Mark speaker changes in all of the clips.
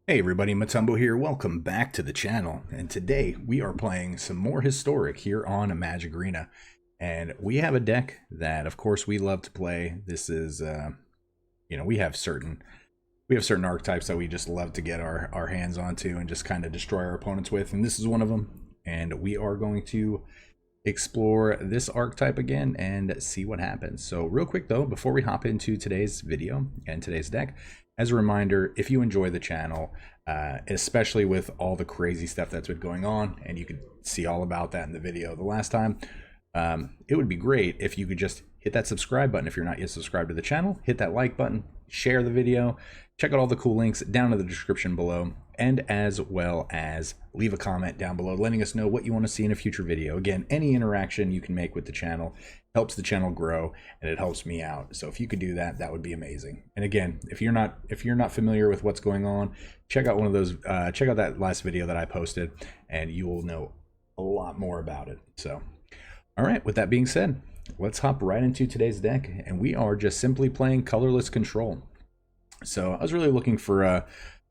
Speaker 1: Hey everybody, Matumbo here. Welcome back to the channel. And today we are playing some more Historic here on a Magic Arena. And we have a deck that, of course, we love to play. This is, we have certain archetypes that we just love to get our hands onto and just kind of destroy our opponents with. And this is one of them. And we are going to explore this archetype again and see what happens. So real quick though, before we hop into today's video and today's deck, as a reminder, if you enjoy the channel, especially with all the crazy stuff that's been going on, and you could see all about that in the video the last time, it would be great if you could just hit that subscribe button if you're not yet subscribed to the channel, hit that like button, share the video, check out all the cool links down in the description below, and as well as leave a comment down below letting us know what you want to see in a future video. Again, any interaction you can make with the channel helps the channel grow and it helps me out. So if you could do that, that would be amazing. And again, if you're not familiar with what's going on, check out check out that last video that I posted and you will know a lot more about it. So all right, with that being said, let's hop right into today's deck, and we are just simply playing Colorless Control. So I was really looking for a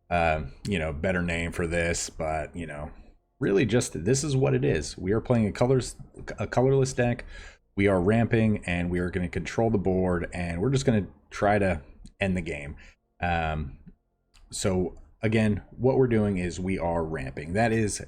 Speaker 1: better name for this, but really just this is what it is. We are playing a colorless deck. We are ramping and we are going to control the board, and we're just going to try to end the game. So again, what we're doing is we are ramping. That is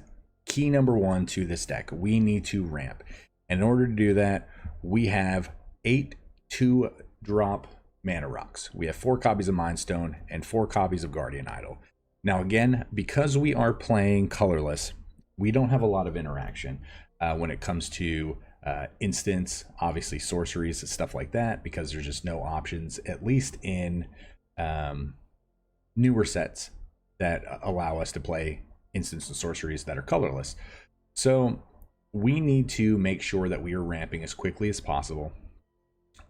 Speaker 1: key number one to this deck. We need to ramp. And in order to do that, we have 8 2-drop mana rocks. We have 4 copies of Mind Stone and 4 copies of Guardian Idol. Now again, because we are playing colorless, we don't have a lot of interaction when it comes to instants, obviously sorceries and stuff like that, because there's just no options, at least in newer sets that allow us to play instants and sorceries that are colorless. So we need to make sure that we are ramping as quickly as possible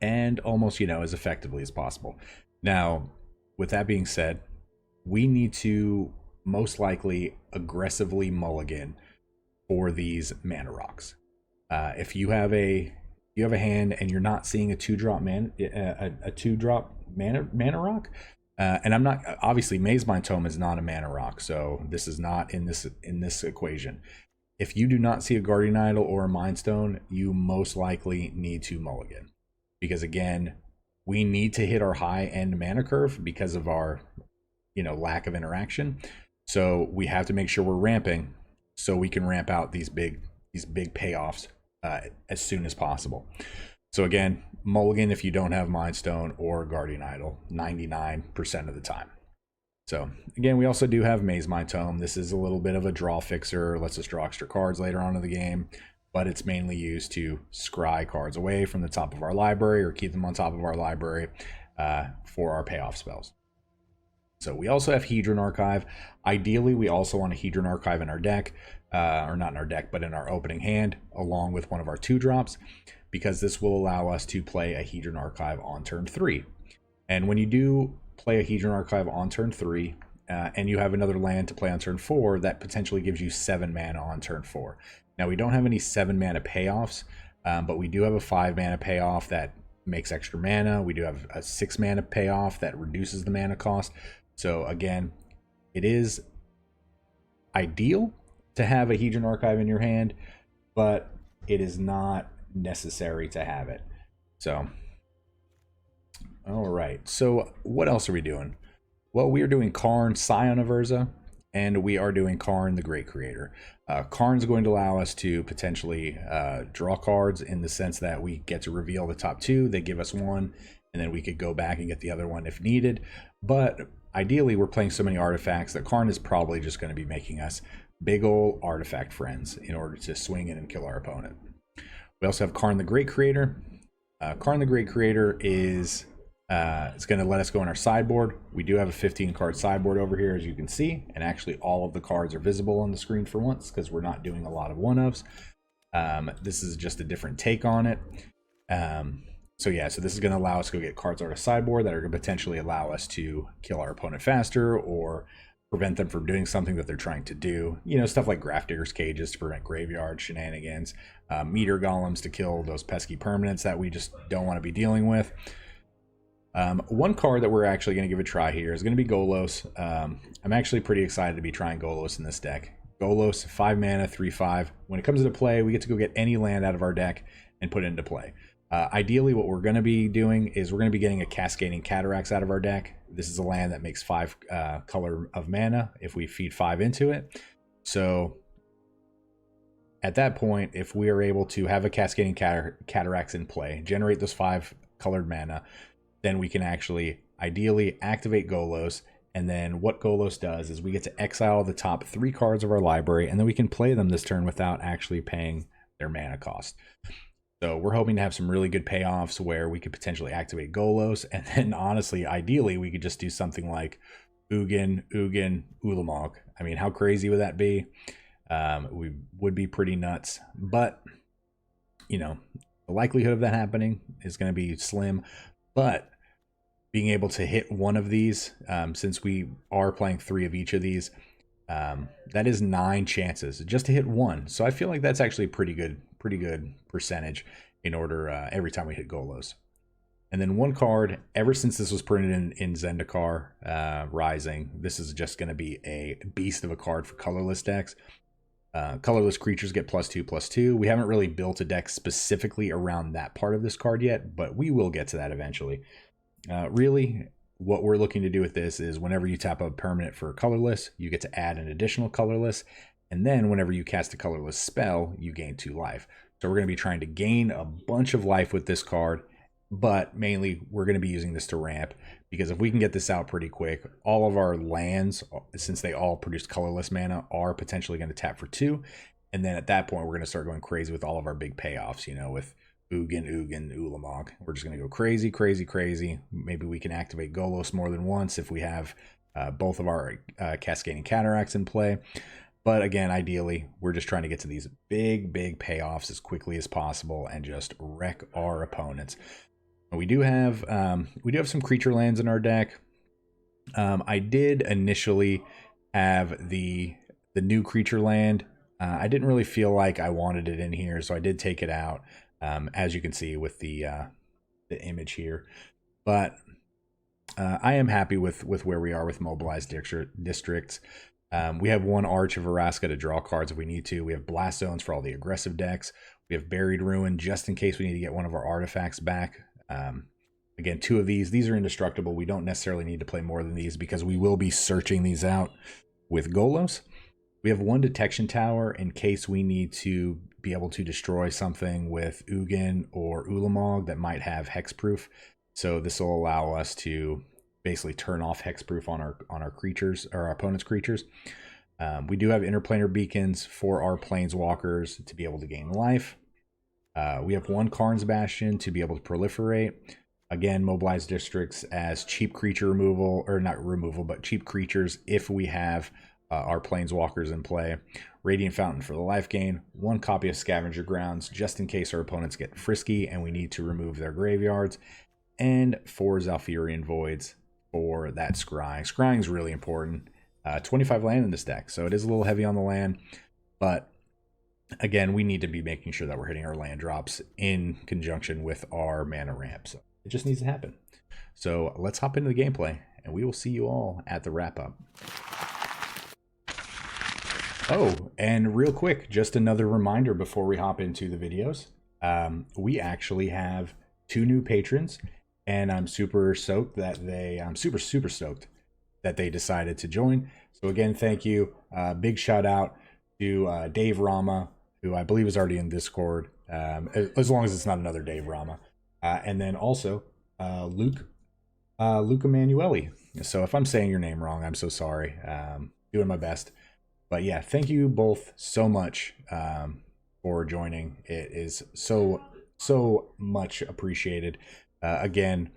Speaker 1: and almost, as effectively as possible. Now, with that being said, we need to most likely aggressively mulligan for these mana rocks. If you have a hand and you're not seeing a 2-drop mana rock, and I'm not, obviously Mazemind Tome is not a mana rock, so this is not in this equation. If you do not see a Guardian Idol or a Mind Stone, you most likely need to mulligan, because again, we need to hit our high-end mana curve because of our lack of interaction. So we have to make sure we're ramping so we can ramp out these big payoffs as soon as possible. So again, mulligan if you don't have Mind Stone or Guardian Idol 99% of the time. So again, we also do have Mazemind Tome. This is a little bit of a draw fixer, lets us draw extra cards later on in the game, but it's mainly used to scry cards away from the top of our library or keep them on top of our library for our payoff spells. So we also have Hedron Archive. Ideally, we also want a Hedron Archive in our deck, or not in our deck, but in our opening hand, along with one of our 2-drops, because this will allow us to play a Hedron Archive on turn 3. And when you do play a Hedron Archive on turn 3, and you have another land to play on turn 4, that potentially gives you 7 mana on turn 4. Now, we don't have any 7 mana payoffs, but we do have a 5 mana payoff that makes extra mana. We do have a 6 mana payoff that reduces the mana cost. So again, it is ideal to have a Hedron Archive in your hand, but it is not necessary to have it. So, all right. So what else are we doing? Well, we are doing Karn, Scion of Urza, and we are doing Karn, the Great Creator. Karn's going to allow us to potentially draw cards in the sense that we get to reveal the top 2. They give us one, and then we could go back and get the other one if needed. But ideally, we're playing so many artifacts that Karn is probably just going to be making us big ol' artifact friends in order to swing in and kill our opponent. We also have Karn, the Great Creator. Karn, the Great Creator is it's going to let us go on our sideboard. We do have a 15-card sideboard over here, as you can see, and actually all of the cards are visible on the screen for once because we're not doing a lot of one-ofs. This is just a different take on it. So yeah, so this is going to allow us to go get cards out of sideboard that are going to potentially allow us to kill our opponent faster or prevent them from doing something that they're trying to do. Stuff like Grafdigger's Cages to prevent graveyard shenanigans, Meteor Golems to kill those pesky permanents that we just don't want to be dealing with. One card that we're actually going to give a try here is going to be Golos. I'm actually pretty excited to be trying Golos in this deck. Golos, 5 mana, 3/5. When it comes into play, we get to go get any land out of our deck and put it into play. Ideally, what we're going to be doing is we're going to be getting a Cascading Cataracts out of our deck. This is a land that makes 5 color of mana if we feed 5 into it. So at that point, if we are able to have a Cascading Cataracts in play, generate those 5 colored mana, then we can actually ideally activate Golos. And then what Golos does is we get to exile the top 3 cards of our library, and then we can play them this turn without actually paying their mana cost. So we're hoping to have some really good payoffs where we could potentially activate Golos, and then honestly, ideally, we could just do something like Ugin, Ulamog. I mean, how crazy would that be? We would be pretty nuts, but you know, the likelihood of that happening is going to be slim. But being able to hit one of these, since we are playing 3 of each of these, that is 9 chances just to hit one. So I feel like that's actually a pretty good percentage in order every time we hit Golos. And then one card, ever since this was printed in Zendikar Rising, this is just going to be a beast of a card for colorless decks. Colorless creatures get +2/+2. We haven't really built a deck specifically around that part of this card yet, but we will get to that eventually. Really, what we're looking to do with this is whenever you tap a permanent for colorless, you get to add an additional colorless, and then whenever you cast a colorless spell, you gain 2 life. So we're going to be trying to gain a bunch of life with this card, but mainly we're going to be using this to ramp, because if we can get this out pretty quick, all of our lands, since they all produce colorless mana, are potentially going to tap for 2, and then at that point we're going to start going crazy with all of our big payoffs, you know, with Ugin, Ulamog. We're just going to go crazy. Maybe we can activate Golos more than once if we have both of our Cascading Cataracts in play. But again, ideally, we're just trying to get to these big payoffs as quickly as possible and just wreck our opponents. We do have some creature lands in our deck. I did initially have the new creature land. I didn't really feel like I wanted it in here, so I did take it out. As you can see with the image here, but I am happy with where we are with Mobilized Districts. We have 1 Arch of Orazca to draw cards if we need to. We have Blast Zones for all the aggressive decks. We have Buried Ruin just in case we need to get one of our artifacts back. Again, 2 of these are indestructible. We don't necessarily need to play more than these because we will be searching these out with Golos. We have 1 Detection Tower in case we need to be able to destroy something with Ugin or Ulamog that might have hexproof. So this will allow us to basically turn off hexproof on our creatures, or our opponent's creatures. We do have interplanar beacons for our planeswalkers to be able to gain life. We have 1 Karn's Bastion to be able to proliferate. Again, Mobilized Districts as cheap creature removal, or not removal, but cheap creatures if we have our planeswalkers in play. Radiant Fountain for the life gain. 1 copy of Scavenger Grounds just in case our opponents get frisky and we need to remove their graveyards. And 4 Zhalfirin Voids for that scrying. Scrying is really important. 25 land in this deck, so it is a little heavy on the land, but again, we need to be making sure that we're hitting our land drops in conjunction with our mana ramp. So it just needs to happen. So let's hop into the gameplay, and we will see you all at the wrap up. Oh, and real quick, just another reminder before we hop into the videos. We actually have 2 new patrons, and I'm super stoked that I'm super stoked that they decided to join. So again, thank you. Big shout out to Dave Rama, who I believe is already in Discord, as long as it's not another Dave Rama. And then also Luke Emanuele. So if I'm saying your name wrong, I'm so sorry. Doing my best. But yeah, thank you both so much for joining. It is so much appreciated. Again,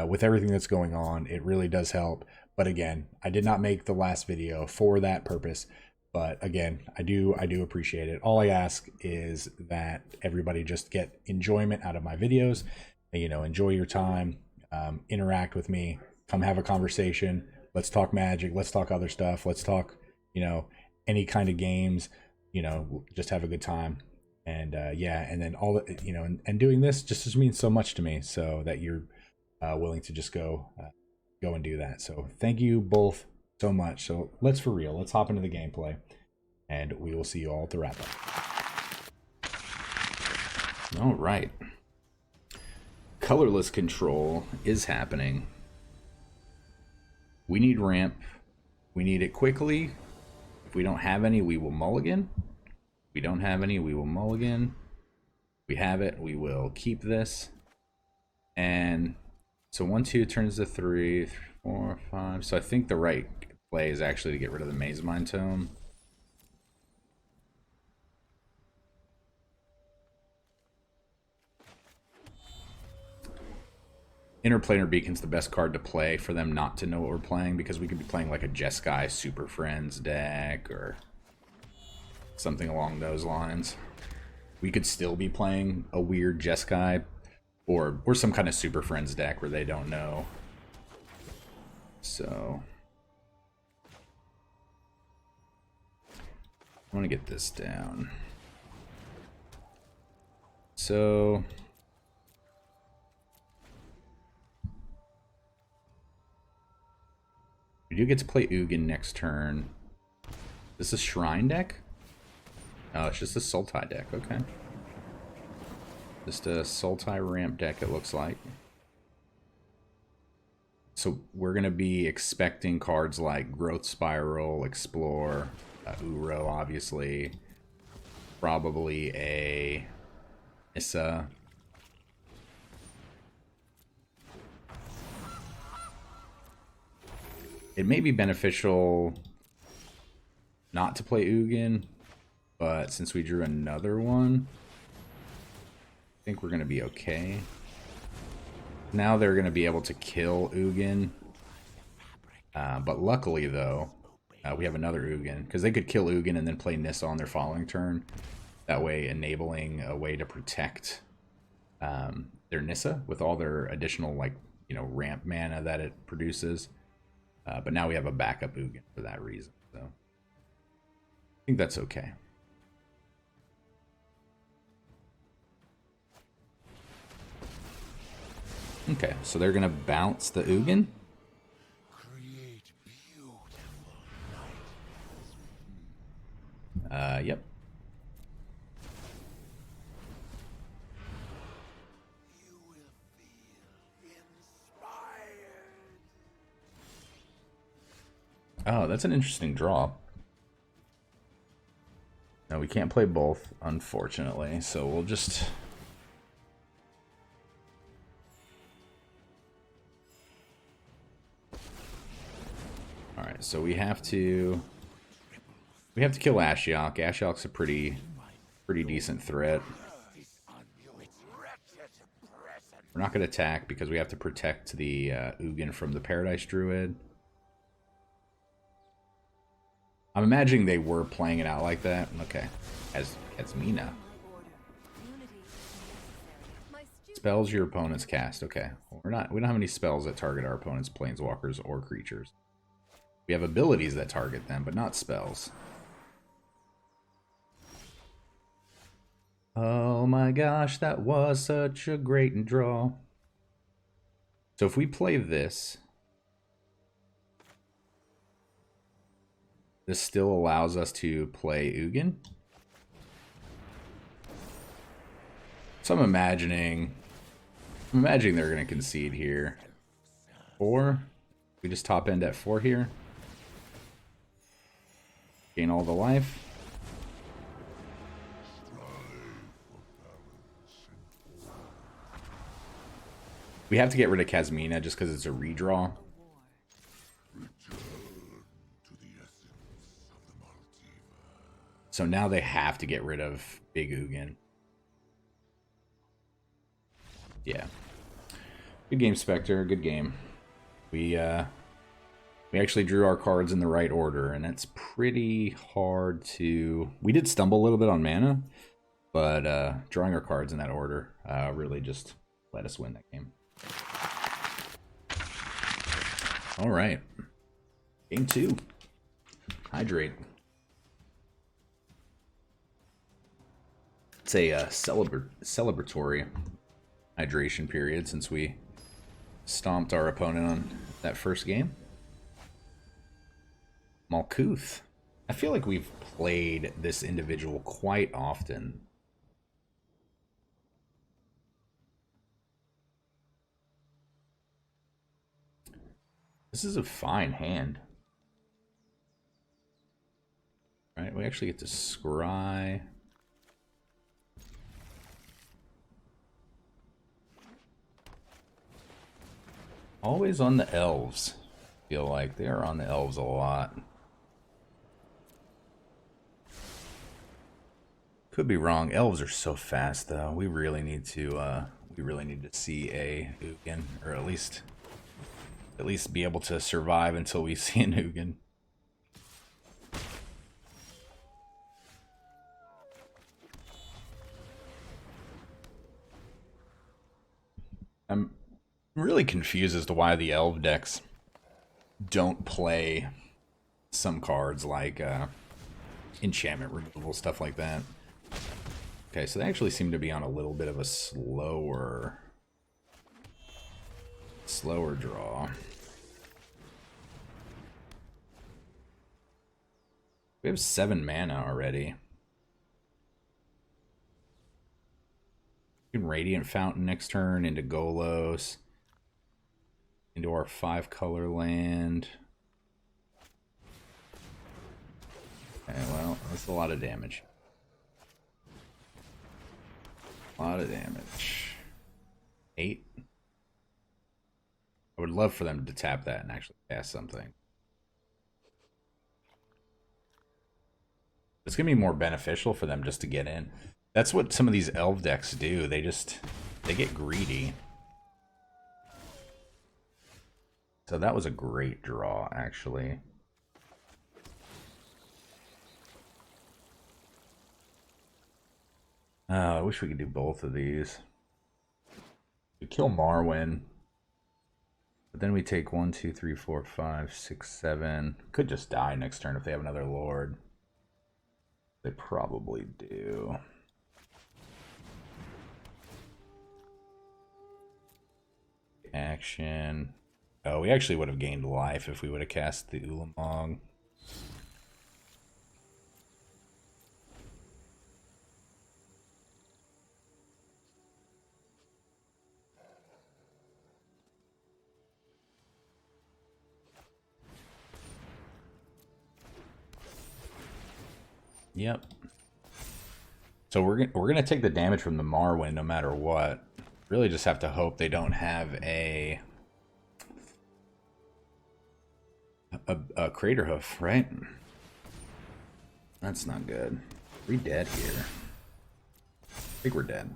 Speaker 1: with everything that's going on, it really does help. But again, I did not make the last video for that purpose. But again, I do appreciate it. All I ask is that everybody just get enjoyment out of my videos. You know, enjoy your time, interact with me, come have a conversation. Let's talk Magic. Let's talk other stuff. Let's talk, you know, any kind of games. You know, just have a good time. And yeah, and then all the, you know, and doing this just means so much to me. So that you're willing to just go and do that. So thank you both so much. So let's hop into the gameplay, and we will see you all at the wrap up. All right, colorless control is happening. We need ramp. We need it quickly. If we don't have any, we will mulligan. If we don't have any, we will mulligan. If we have it, we will keep this. And so 1, 2 turns to 3, 4, 5. So I think the right play is actually to get rid of the Mazemind Tome. Interplanar Beacon's the best card to play for them not to know what we're playing, because we could be playing like a Jeskai Super Friends deck or something along those lines. We could still be playing a weird Jeskai or some kind of Super Friends deck where they don't know. So I want to get this down. So we do get to play Ugin next turn. This is Shrine deck? Oh, it's just a Sultai deck. Okay. Just a Sultai ramp deck, it looks like. So we're going to be expecting cards like Growth Spiral, Explore, Uro, obviously. Probably a Issa. It may be beneficial not to play Ugin, but since we drew another one, I think we're going to be okay. Now they're going to be able to kill Ugin. But luckily, though, we have another Ugin, because they could kill Ugin and then play Nissa on their following turn. That way enabling a way to protect their Nissa with all their additional, like, ramp mana that it produces. But now we have a backup Ugin for that reason. So I think that's okay. Okay, so they're going to bounce the Ugin. Yep. Oh, that's an interesting draw. No, we can't play both, unfortunately, so we'll just... Alright, so we have to kill Ashiok. Ashiok's a pretty decent threat. We're not going to attack because we have to protect the Ugin from the Paradise Druid. I'm imagining they were playing it out like that. Okay. As Mina. Spells your opponents cast. Okay. Well, we don't have any spells that target our opponent's planeswalkers or creatures. We have abilities that target them, but not spells. Oh my gosh, that was such a great draw. So if we play this, this still allows us to play Ugin. So I'm imagining they're going to concede here. 4. We just top end at 4 here. Gain all the life. We have to get rid of Kasmina just because it's a redraw. So now they have to get rid of Big Ugin. Yeah. Good game, Spectre. Good game. We actually drew our cards in the right order, and that's pretty hard to... We did stumble a little bit on mana, but drawing our cards in that order really just let us win that game. All right. Game 2. Hydrate. It's a celebratory hydration period since we stomped our opponent on that first game. Malkuth. I feel like we've played this individual quite often. This is a fine hand. All right, we actually get to scry. Always on the elves. Feel like they are on the elves a lot. Could be wrong. Elves are so fast, though. We really need to see a Ugin, or at least be able to survive until we see an Ugin. I'm really confused as to why the elf decks don't play some cards like enchantment removal, stuff like that. Okay, so they actually seem to be on a little bit of a slower draw. We have 7 mana already. We can Radiant Fountain next turn into Golos, into our 5-color land. Okay, well, that's a lot of damage. A lot of damage. 8. I would love for them to tap that and actually cast something. It's going to be more beneficial for them just to get in. That's what some of these elf decks do. They get greedy. So that was a great draw, actually. I wish we could do both of these. We kill Marwyn. But then we take 1, 2, 3, 4, 5, 6, 7. Could just die next turn if they have another Lord. They probably do. Action. Oh, we actually would have gained life if we would have cast the Ulamog. Yep. So we're gonna take the damage from the Marwyn no matter what. Really just have to hope they don't have a Crater Hoof, right? That's not good. Are we dead here? I think we're dead.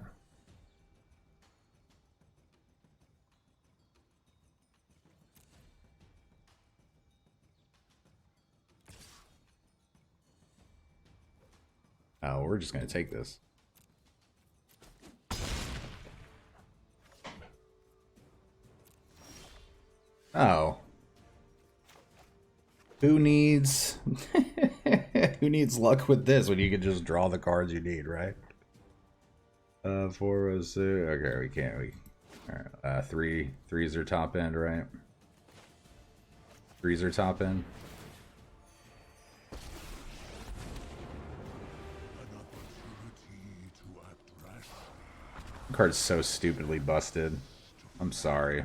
Speaker 1: Oh, we're just gonna take this. Oh. Who needs who needs luck with this when you can just draw the cards you need, right? 4 was okay, we can't alright. Threes are top end, right? Threes are top end. The card's so stupidly busted. I'm sorry.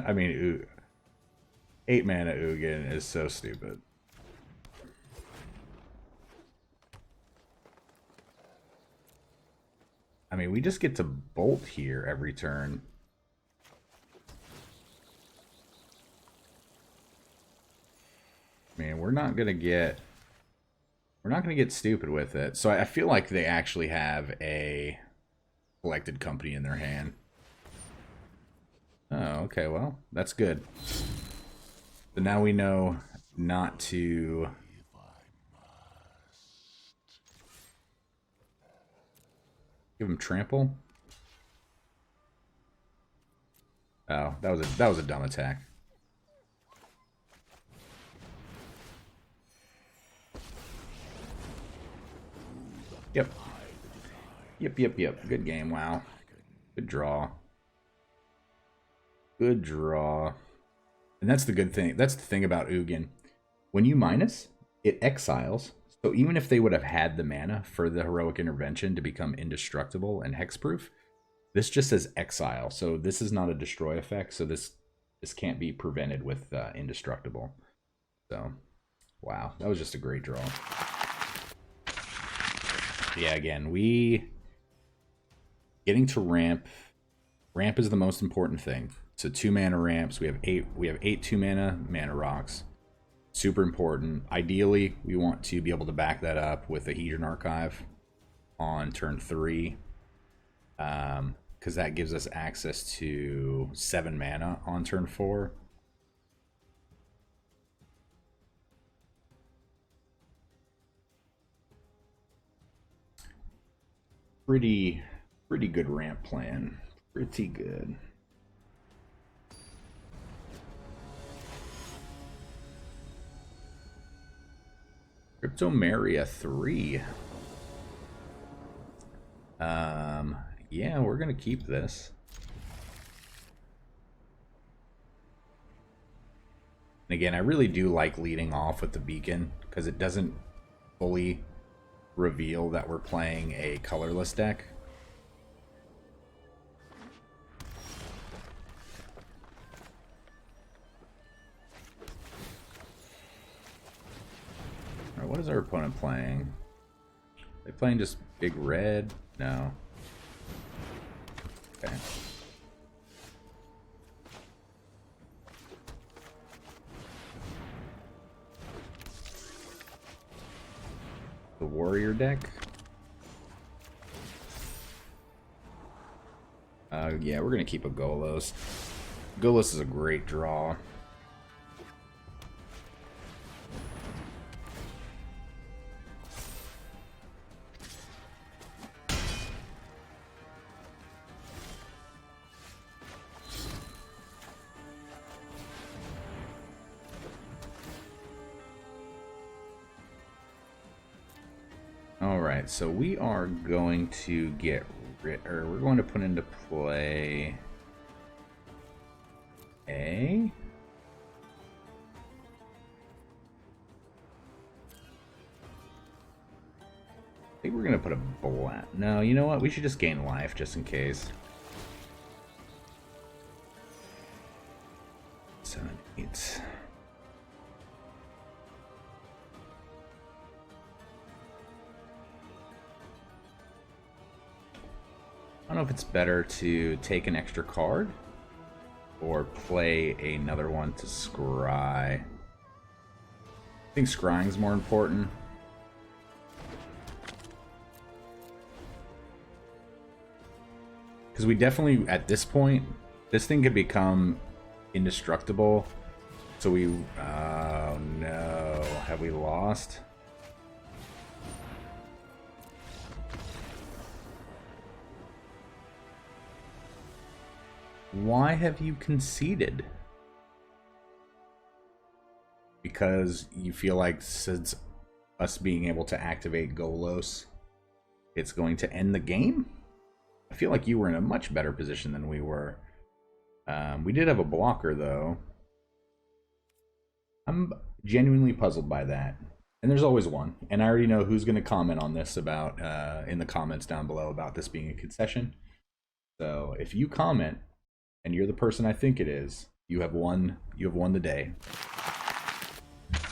Speaker 1: I mean, 8 mana Ugin is so stupid. I mean, we just get to bolt here every turn. I mean, we're not gonna get stupid with it. So I feel like they actually have a collected company in their hand. Oh, okay, well, that's good. So now we know not to... give him trample? Oh, that was a dumb attack. Yep. Yep, yep, yep. Good game, wow. Good draw. Good draw. And that's the good thing. That's the thing about Ugin. When you minus, it exiles. So even if they would have had the mana for the Heroic Intervention to become indestructible and hexproof, this just says exile. So this is not a destroy effect. So this can't be prevented with indestructible. So, wow. That was just a great draw. Yeah, again, getting to ramp. Ramp is the most important thing. So 2 mana ramps. We have 8 2 mana rocks. Super important. Ideally, we want to be able to back that up with the Ugin Archive on turn 3. Because that gives us access to 7 mana on turn 4. Pretty good ramp plan. Pretty good. Cryptomaria 3. Yeah, we're gonna keep this. And again, I really do like leading off with the beacon because it doesn't fully reveal that we're playing a colorless deck. Alright, what is our opponent playing? Are they playing just big red? No. Okay. The warrior deck? Yeah, we're gonna keep a Golos. Golos is a great draw. Alright, so we are going to get rid, or we're going to put into play I think we're gonna put a black. No, you know what? We should just gain life just in case. 7, 8. I don't know if it's better to take an extra card or play another one to scry. I think scrying's more important. Because we definitely, at this point, this thing could become indestructible. So we, oh no, have we lost? Why have you conceded? Because you feel like since us being able to activate Golos, it's going to end the game? I feel like you were in a much better position than we were. We did have a blocker, though. I'm genuinely puzzled by that. And there's always one. And I already know who's going to comment on this about in the comments down below about this being a concession. So if you comment and you're the person I think it is, you have won the day.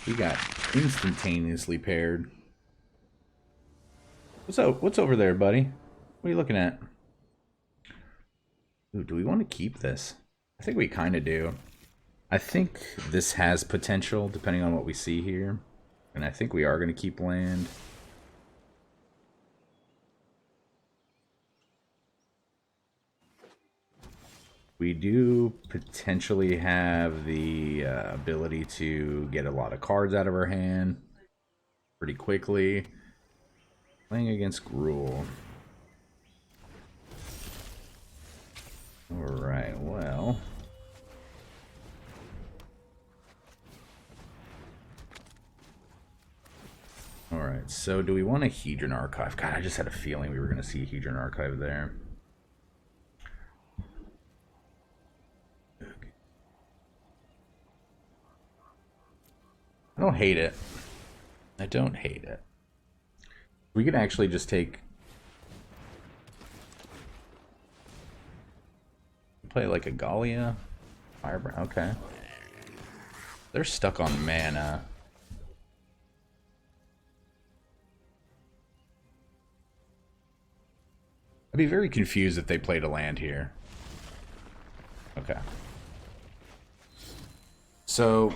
Speaker 1: We got instantaneously paired. What's over there, buddy? What are you looking at? Ooh, do we want to keep this? I think we kind of do. I think this has potential depending on what we see here. And I think we are going to keep land. We do potentially have the ability to get a lot of cards out of our hand pretty quickly. Playing against Gruul. Alright, well. Alright, so do we want a Hedron Archive? God, I just had a feeling we were going to see a Hedron Archive there. I don't hate it. I don't hate it. We could actually just take... Play like a Gallia. Firebrand, okay. They're stuck on mana. I'd be very confused if they played a land here. Okay. So,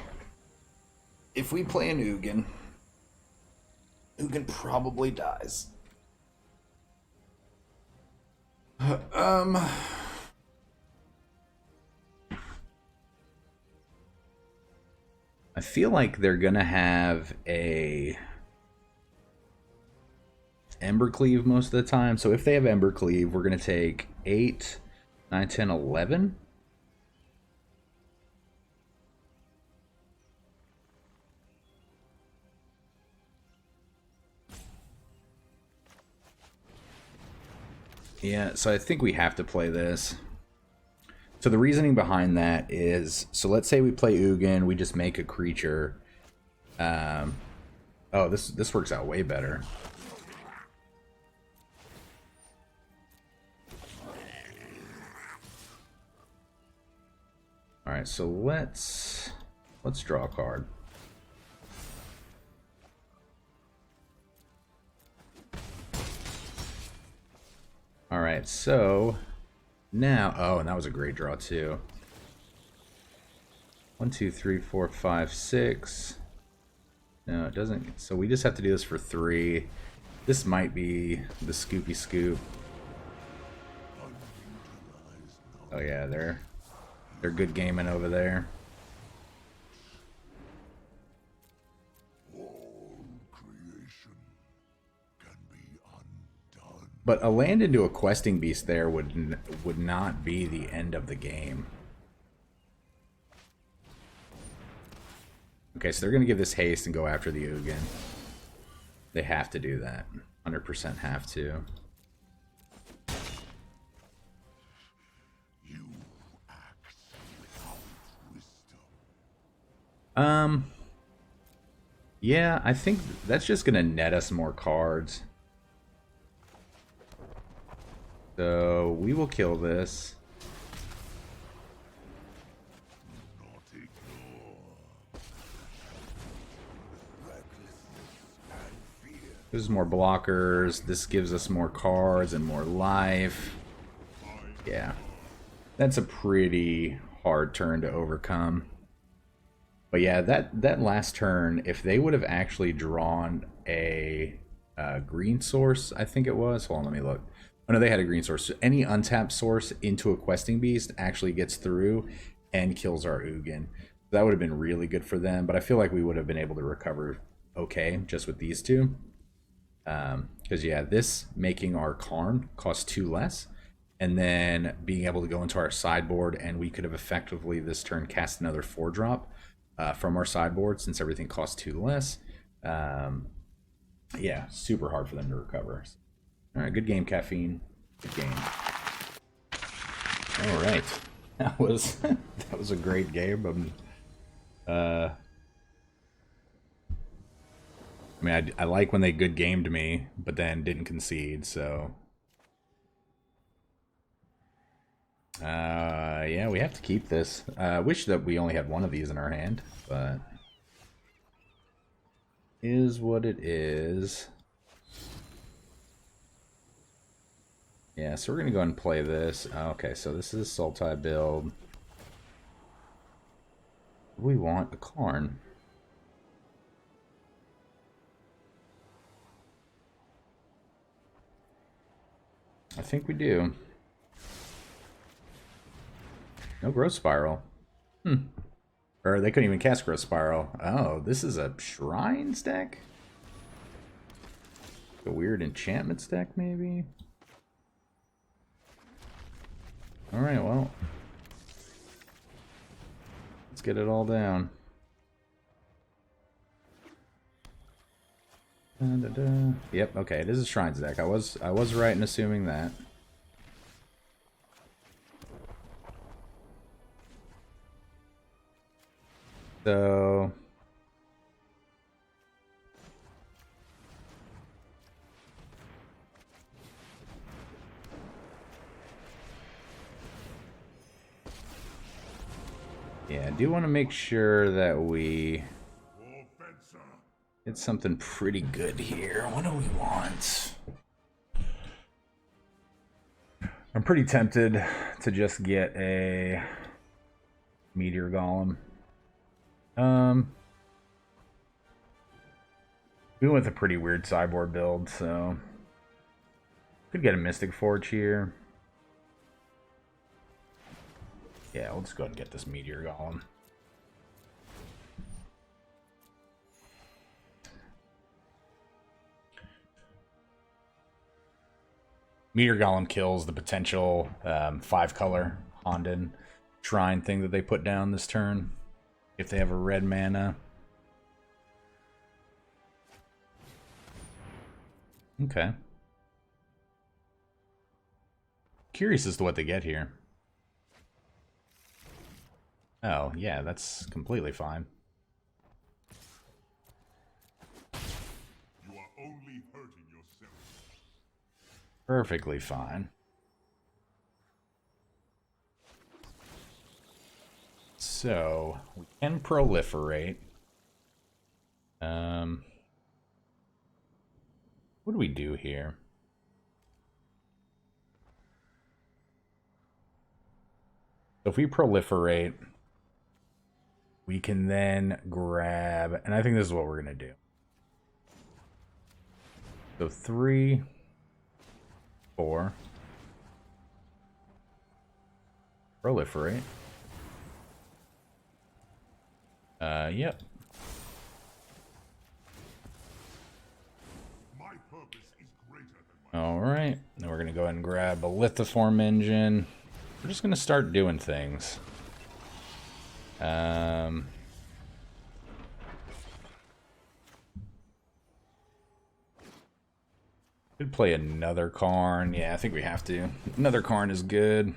Speaker 1: if we play an Ugin, Ugin probably dies. I feel like they're gonna have a Embercleave most of the time. So if they have Embercleave, we're gonna take 8, 9, 10, 11. Yeah, so I think we have to play this. So the reasoning behind that is, so let's say we play Ugin, we just make a creature. Oh, this works out way better. All right, so let's draw a card. All right, so now, oh, and that was a great draw too. 1, 2, 3, 4, 5, 6. No, it doesn't. So we just have to do this for 3. This might be the Scoopy Scoop. Oh yeah, they're good gaming over there. But a land into a questing beast there would not be the end of the game. Okay, so they're going to give this haste and go after the Ugin. They have to do that. 100% have to. You act without wisdom. Yeah, I think that's just going to net us more cards. So we will kill this. This is more blockers. This gives us more cards and more life. Yeah. That's a pretty hard turn to overcome. But yeah, that last turn, if they would have actually drawn a green source, I think it was. Hold on, let me look. Oh no, they had a green source. So any untapped source into a questing beast actually gets through and kills our Ugin. That would have been really good for them, but I feel like we would have been able to recover okay just with these two. Because yeah, this making our Karn cost 2 less, and then being able to go into our sideboard, and we could have effectively this turn cast another 4-drop from our sideboard since everything costs 2 less. Yeah, super hard for them to recover. All right, good game, Caffeine. Good game. All right, that was a great game. I mean, I like when they good gamed me, but then didn't concede, so... yeah, we have to keep this. Wish that we only had one of these in our hand, but... Is what it is. Yeah, so we're gonna go ahead and play this. Okay, so this is a Sultai build. We want a Karn. I think we do. No Growth Spiral. Or they couldn't even cast Growth Spiral. Oh, this is a Shrines deck? A weird enchantments deck, maybe? Alright, well. Let's get it all down. Yep, okay, it is a Shrines deck. I was right in assuming that. So yeah, I do want to make sure that we get something pretty good here. What do we want? I'm pretty tempted to just get a Meteor Golem. We went with a pretty weird sideboard build, so could get a Mystic Forge here. Yeah, we'll just go ahead and get this Meteor Golem. Meteor Golem kills the potential 5-color Honden Shrine thing that they put down this turn if they have a red mana. Okay. Curious as to what they get here. Oh, yeah, that's completely fine.
Speaker 2: You are only hurting yourself.
Speaker 1: Perfectly fine. So, we can proliferate. What do we do here? So if we proliferate, we can then grab, and I think this is what we're going to do. So 3, 4, proliferate. Yep.
Speaker 2: My purpose is greater than my...
Speaker 1: All right. Then we're going to go ahead and grab a lithoform engine. We're just going to start doing things. Could play another Karn. Yeah, I think we have to. Another Karn is good.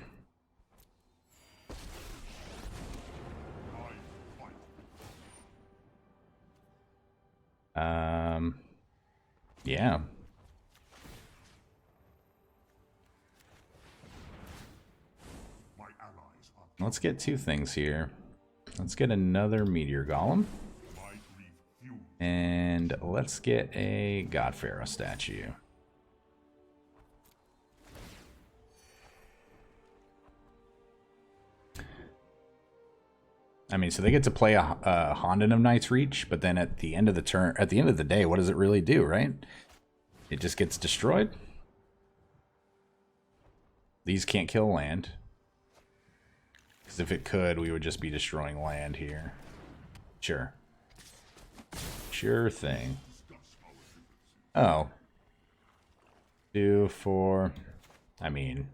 Speaker 1: Yeah.
Speaker 2: My allies are...
Speaker 1: Let's get 2 things here. Let's get another Meteor Golem.
Speaker 2: My grief fuels.
Speaker 1: And let's get a God Pharaoh statue. I mean, so they get to play a Honden of Night's Reach, but then at the end of the turn, at the end of the day, what does it really do, right? It just gets destroyed. These can't kill land. Because if it could, we would just be destroying land here. Sure. Sure thing. Oh. 2, 4. I mean...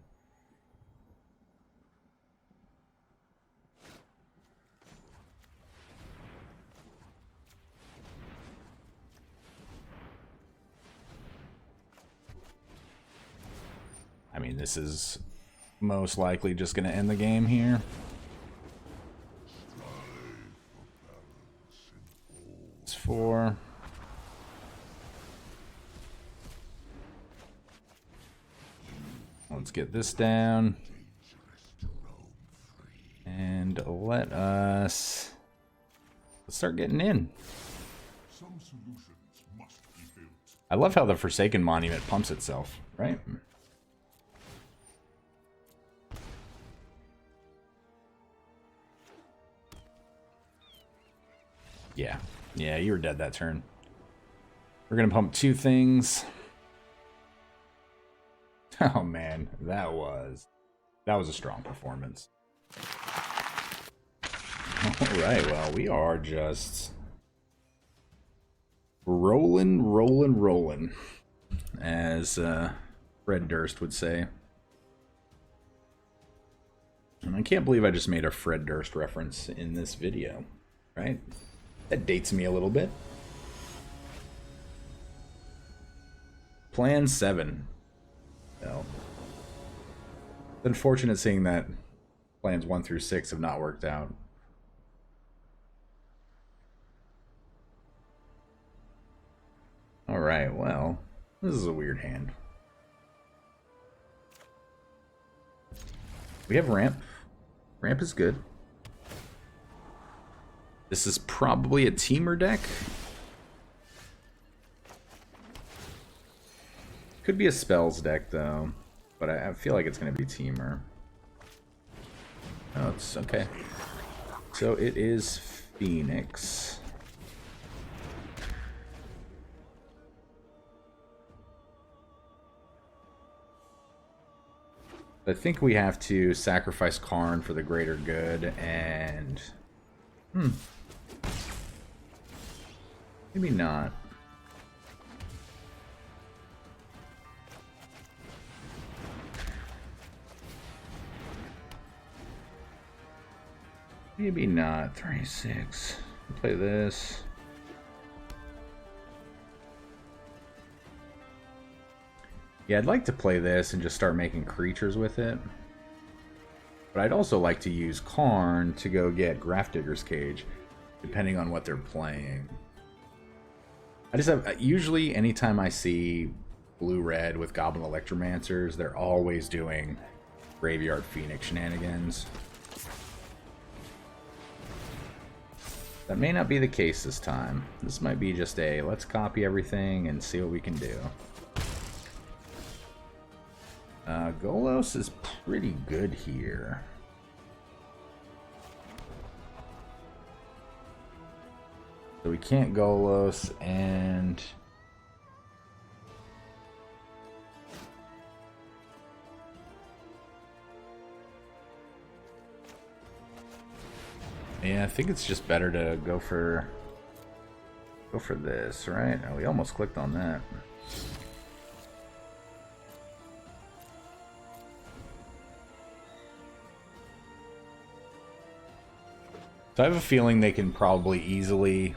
Speaker 1: this is most likely just going to end the game here. It's 4. Let's get this down. And let's start getting in.
Speaker 2: Some solutions must be built.
Speaker 1: I love how the Forsaken Monument pumps itself, right? Yeah, you were dead that turn. We're gonna pump 2 things. Oh man, that was a strong performance. Alright, well, we are just rolling, as Fred Durst would say. And I can't believe I just made a Fred Durst reference in this video, right? That dates me a little bit. Plan 7. Well, it's unfortunate seeing that plans 1 through 6 have not worked out. Alright, well, this is a weird hand. We have ramp. Ramp is good. This is probably a teamer deck. Could be a spells deck, though. But I feel like it's going to be teamer. Oh, it's okay. So it is Phoenix. I think we have to sacrifice Karn for the greater good, and... maybe not. Maybe not. 3-6. Play this. Yeah, I'd like to play this and just start making creatures with it. But I'd also like to use Karn to go get Grafdigger's Cage, depending on what they're playing. I just have... usually, anytime I see blue-red with Goblin Electromancers, they're always doing Graveyard Phoenix shenanigans. That may not be the case this time. This might be just a, let's copy everything and see what we can do. Golos is pretty good here. So we can't Golos, and... yeah, I think it's just better to go for this, right? Oh, we almost clicked on that. So I have a feeling they can probably easily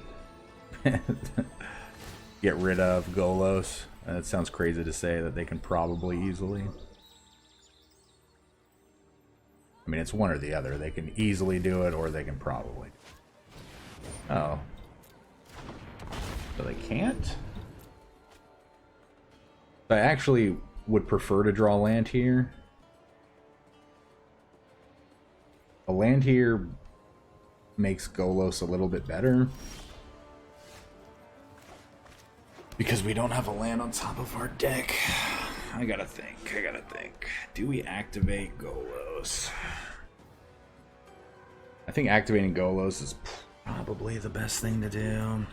Speaker 1: get rid of Golos. It sounds crazy to say that they can probably easily. I mean, it's one or the other. They can easily do it, or they can probably. Oh. So they can't? I actually would prefer to draw land here. A land here makes Golos a little bit better. Because we don't have a land on top of our deck. I gotta think. Do we activate Golos? I think activating Golos is probably the best thing to do.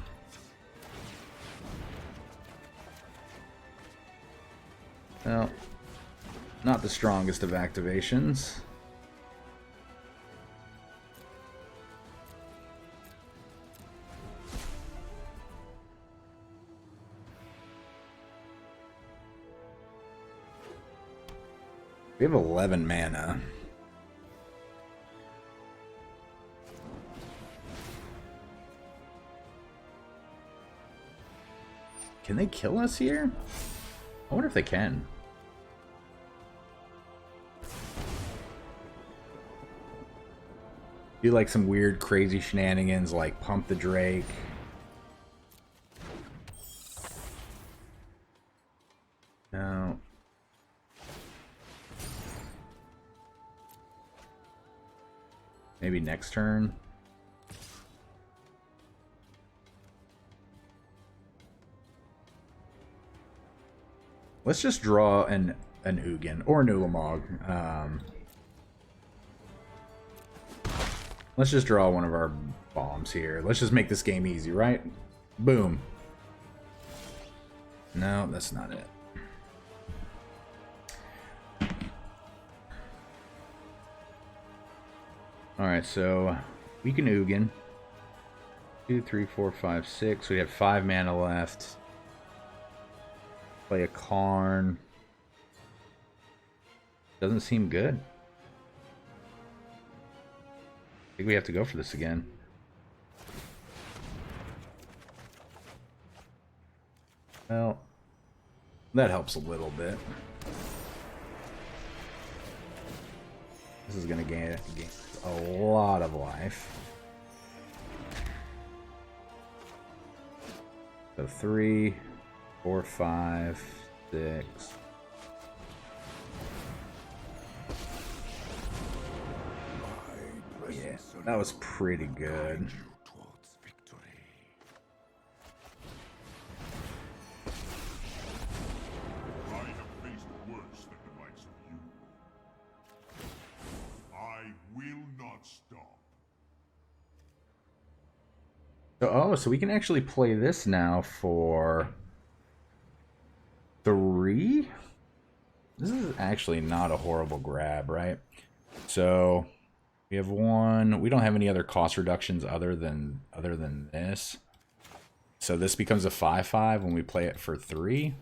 Speaker 1: Well, not the strongest of activations. We have 11 mana. Can they kill us here? I wonder if they can. Do like some weird crazy shenanigans like pump the Drake. No. Maybe next turn. Let's just draw an Ugin or an Ulamog. Let's just draw one of our bombs here. Let's just make this game easy, right? Boom. No, that's not it. Alright, so we can Ugin. 2, 3, 4, 5, 6. We have 5 mana left. Play a Karn. Doesn't seem good. I think we have to go for this again. Well, That helps a little bit. This is going to gain a lot of life. So 3, 4, 5, 6. Yeah, that was pretty good. So we can actually play this now for 3? This is actually not a horrible grab, right? So we have 1. We don't have any other cost reductions other than this. So this becomes a 5/5 when we play it for 3.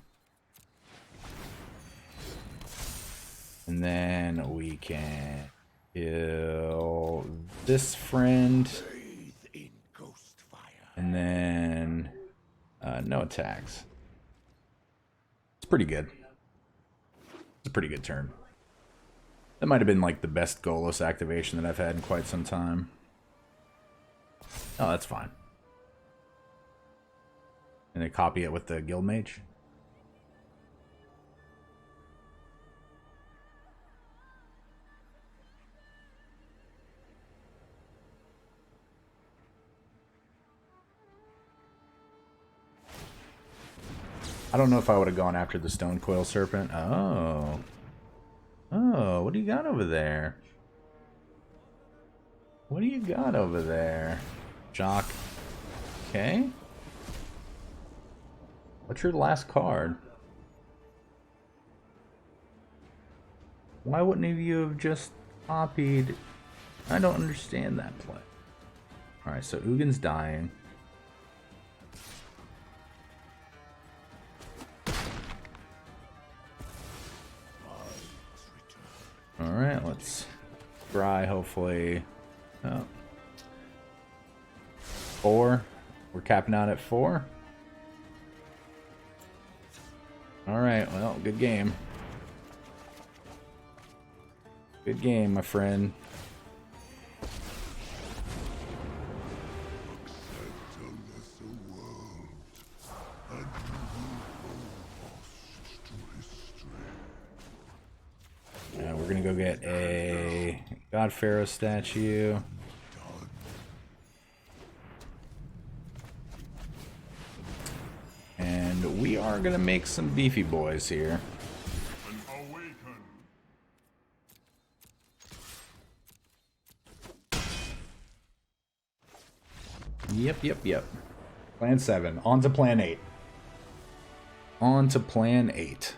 Speaker 1: And then we can kill this friend. And then no attacks. It's pretty good. It's a pretty good turn. That might have been like the best goalless activation that I've had in quite some time. Oh, that's fine. And then copy it with the guild mage. I don't know if I would have gone after the Stone Coil Serpent. Oh. Oh, what do you got over there? What do you got over there? Jock. Okay. What's your last card? Why wouldn't you have just copied? I don't understand that play. Alright, so Ugin's dying. Alright, let's try, hopefully. Oh. 4. We're capping out at 4. Alright, well, good game. Good game, my friend. We're gonna go get a God Pharaoh statue. And we are gonna make some beefy boys here. Yep. Plan 7. On to plan 8. On to plan 8.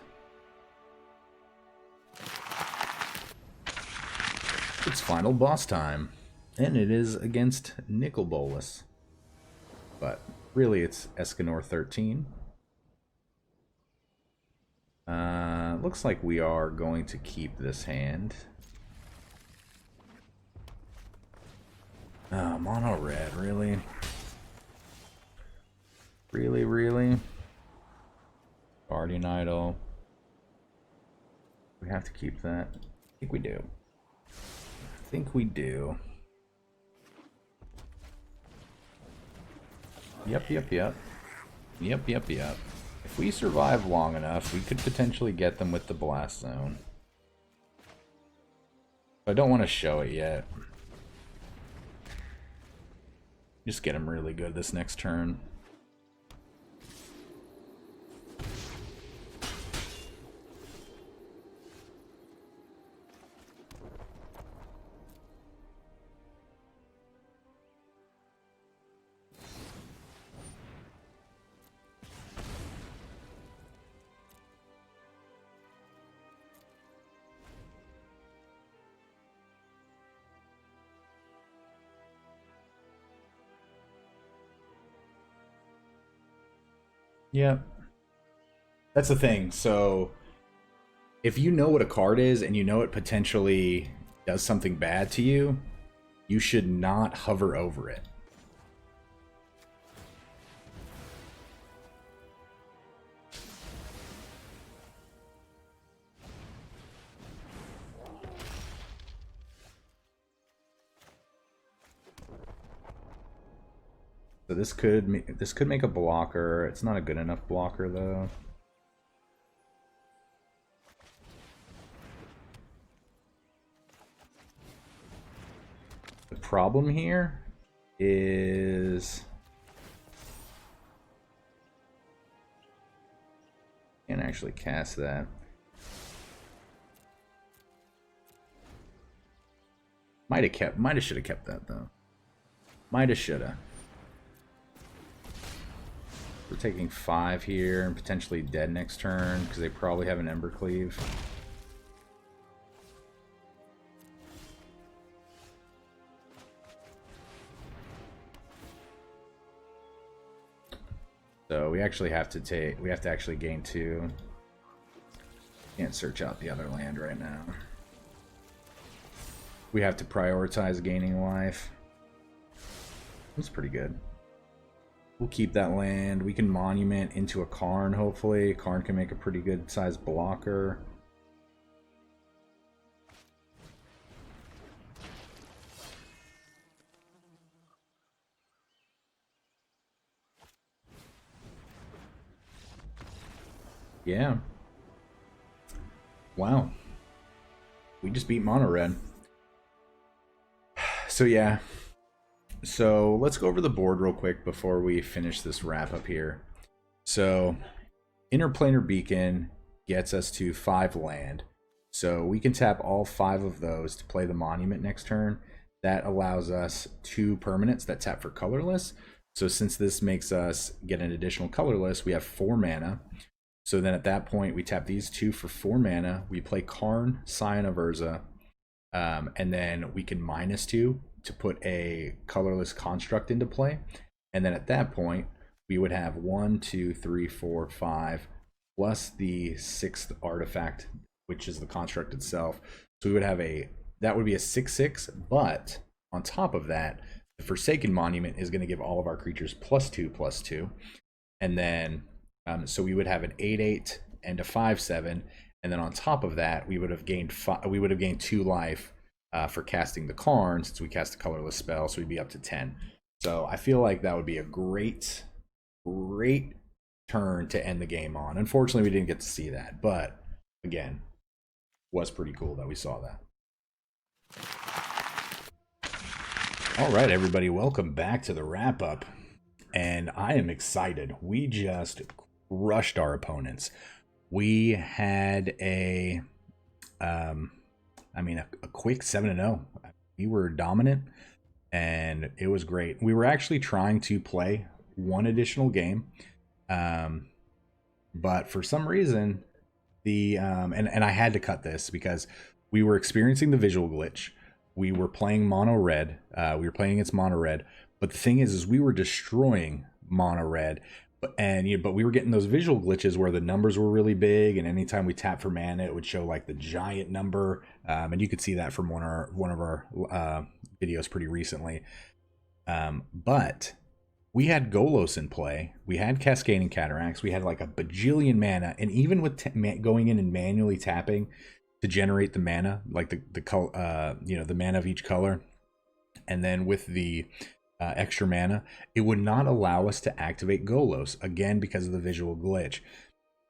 Speaker 1: It's final boss time. And it is against Nicol Bolas. But really it's Escanor 13. Looks like we are going to keep this hand. Mono red, really? Really? Guardian Idol. We have to keep that. I think we do. Yep. If we survive long enough, we could potentially get them with the blast zone. I don't want to show it yet. Just get them really good this next turn. Yeah. That's the thing. So if you know what a card is and you know it potentially does something bad to you, you should not hover over it. So this could make a blocker. It's not a good enough blocker though. The problem here is can't actually cast that. Might have should have kept that though. Might have shoulda. We're taking 5 here and potentially dead next turn because they probably have an Embercleave. So we actually have to actually gain 2. Can't search out the other land right now. We have to prioritize gaining life. That's pretty good. We'll keep that land. We can monument into a Karn, hopefully. Karn can make a pretty good sized blocker. Yeah. Wow. We just beat mono red. So yeah. So let's go over the board real quick before we finish this wrap up here. So Interplanar Beacon gets us to 5 land. So we can tap all 5 of those to play the monument next turn. That allows us 2 permanents that tap for colorless. So since this makes us get an additional colorless, we have 4 mana. So then at that point, we tap these 2 for 4 mana. We play Karn, Scion of Urza, and then we can -2 to put a colorless construct into play. And then at that point, we would have 1, 2, 3, 4, 5, plus the 6th artifact, which is the construct itself. So we would have that would be a 6/6, but on top of that, the Forsaken Monument is going to give all of our creatures +2/+2. And then, so we would have an 8/8 and a 5/7. And then on top of that, we would have gained 2 life for casting the Karn, since we cast a colorless spell, so we'd be up to 10. So I feel like that would be a great turn to end the game on. Unfortunately, we didn't get to see that, but again, was pretty cool that we saw that. All right, everybody, welcome back to the wrap up, and I am excited. We just crushed our opponents. We had a quick 7-0. We were dominant, and it was great. We were actually trying to play 1 additional game, but for some reason, and I had to cut this because we were experiencing the visual glitch. We were playing mono red. We were playing against mono red, but the thing is we were destroying mono red. But we were getting those visual glitches where the numbers were really big, and anytime we tap for mana, it would show like the giant number, and you could see that from one of our videos pretty recently. But we had Golos in play, we had Cascading Cataracts, we had like a bajillion mana, and even with going in and manually tapping to generate the mana, like the mana of each color, and then with the extra mana, it would not allow us to activate Golos, again because of the visual glitch.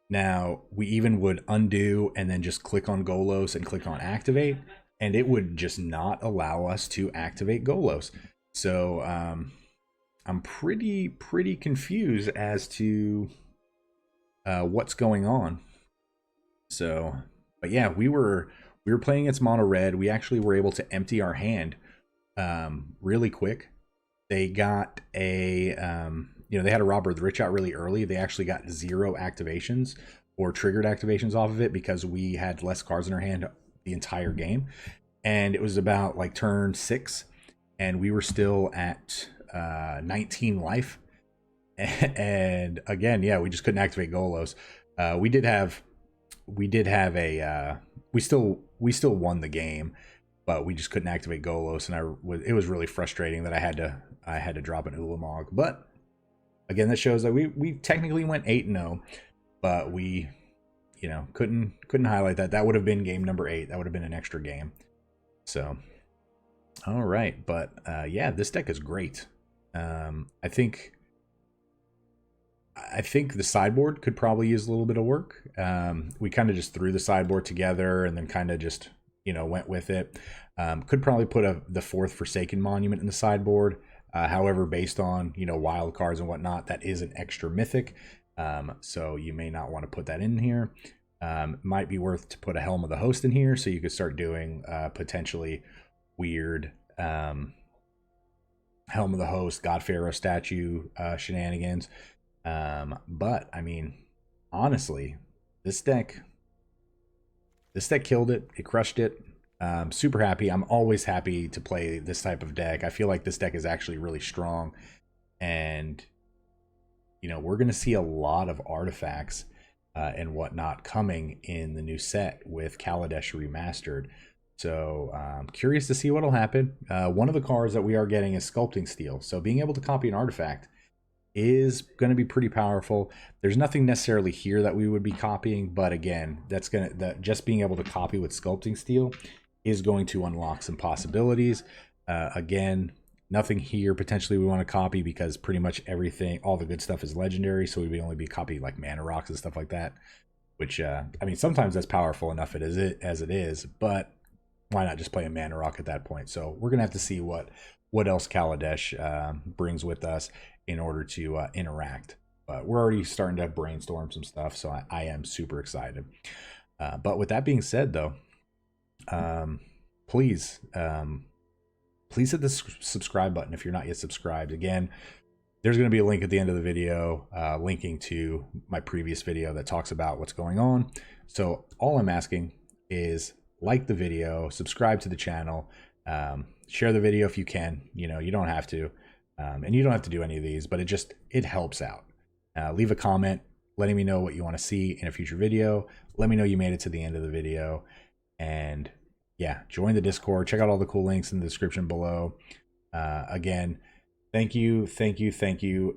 Speaker 1: Now, we even would undo and then just click on Golos and click on activate, and it would just not allow us to activate Golos. So I'm pretty confused as to what's going on. So, but yeah, we were playing against mono red. We actually were able to empty our hand really quick. They got they had a Robber the Rich out really early. They actually got 0 activations or triggered activations off of it because we had less cards in our hand the entire game. And it was about like turn 6, and we were still at 19 life. And again, yeah, we just couldn't activate Golos. We still won the game, but we just couldn't activate Golos, and it was really frustrating that I had to drop an Ulamog. But again, that shows that we technically went 8-0, but we couldn't highlight that. That would have been game number 8. That would have been an extra game. So all right, but yeah, this deck is great. I think the sideboard could probably use a little bit of work. We kind of just threw the sideboard together and then kind of just, you know, went with it. Could probably put the 4th Forsaken Monument in the sideboard. However, based on, you know, wild cards and whatnot, that is an extra mythic. So you may not want to put that in here. Might be worth to put a Helm of the Host in here so you could start doing potentially weird Helm of the Host, God Pharaoh statue shenanigans. But I mean, honestly, this deck killed it. It crushed it. Super happy. I'm always happy to play this type of deck. I feel like this deck is actually really strong, and you know, we're going to see a lot of artifacts and whatnot coming in the new set with Kaladesh Remastered. So curious to see what'll happen. One of the cards that we are getting is Sculpting Steel. So being able to copy an artifact is going to be pretty powerful. There's nothing necessarily here that we would be copying, but again, just being able to copy with Sculpting Steel is going to unlock some possibilities. Again, nothing here potentially we want to copy because pretty much everything, all the good stuff is legendary, so we'd only be copying like mana rocks and stuff like that, which I mean, sometimes that's powerful enough as it is, but why not just play a mana rock at that point? So we're gonna have to see what else Kaladesh brings with us in order to interact. But we're already starting to brainstorm some stuff, so I am super excited. But with that being said, though, please hit the subscribe button if you're not yet subscribed. Again, there's going to be a link at the end of the video linking to my previous video that talks about what's going on. So all I'm asking is like the video, subscribe to the channel, share the video if you can. You know, you don't have to, and you don't have to do any of these, but it helps out. Leave a comment letting me know what you want to see in a future video. Let me know you made it to the end of the video, and yeah, join the Discord. Check out all the cool links in the description below. Again, thank you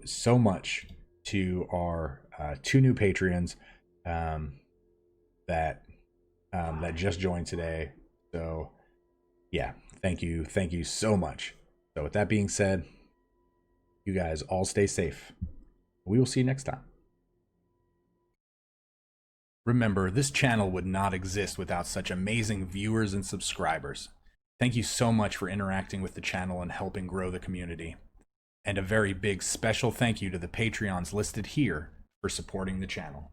Speaker 1: so much to our 2 new Patreons that just joined today. So yeah, thank you so much. So with that being said, you guys all stay safe. We will see you next time. Remember, this channel would not exist without such amazing viewers and subscribers. Thank you so much for interacting with the channel and helping grow the community. And a very big special thank you to the Patreons listed here for supporting the channel.